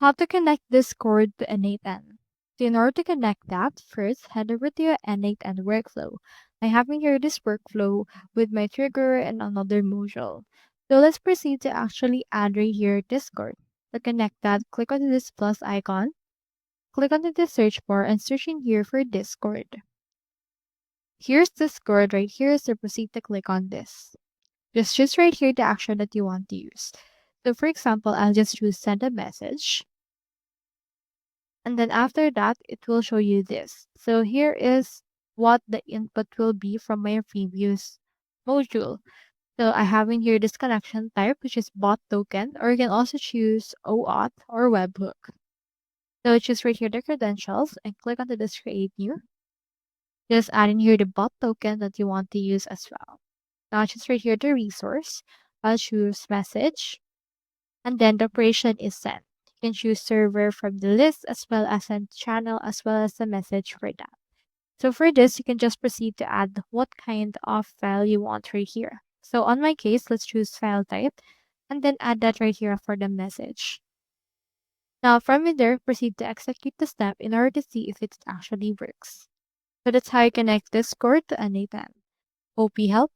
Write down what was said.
How to connect Discord to n8n. So in order to connect that, first head over to your n8n workflow. I have here this workflow with my trigger and another module. So let's proceed to actually add right here Discord. To connect that, click on this plus icon, click on the search bar and search in here for Discord. Here's Discord right here, so proceed to click on this. Just choose right here the action that you want to use. So for example, I'll just choose send a message. And then after that, it will show you this. So here is what the input will be from my previous module. So I have in here this connection type, which is bot token, or you can also choose OAuth or webhook. So choose right here the credentials and click on the this create new. Just add in here the bot token that you want to use as well. Now choose right here the resource. I'll choose message, and then the operation is sent. You can choose server from the list as well as send channel as well as the message for that. So for this, you can just proceed to add what kind of file you want right here. So on my case, let's choose file type and then add that right here for the message. Now from there, proceed to execute the step in order to see if it actually works. So that's how you connect Discord to n8n. Hope you help.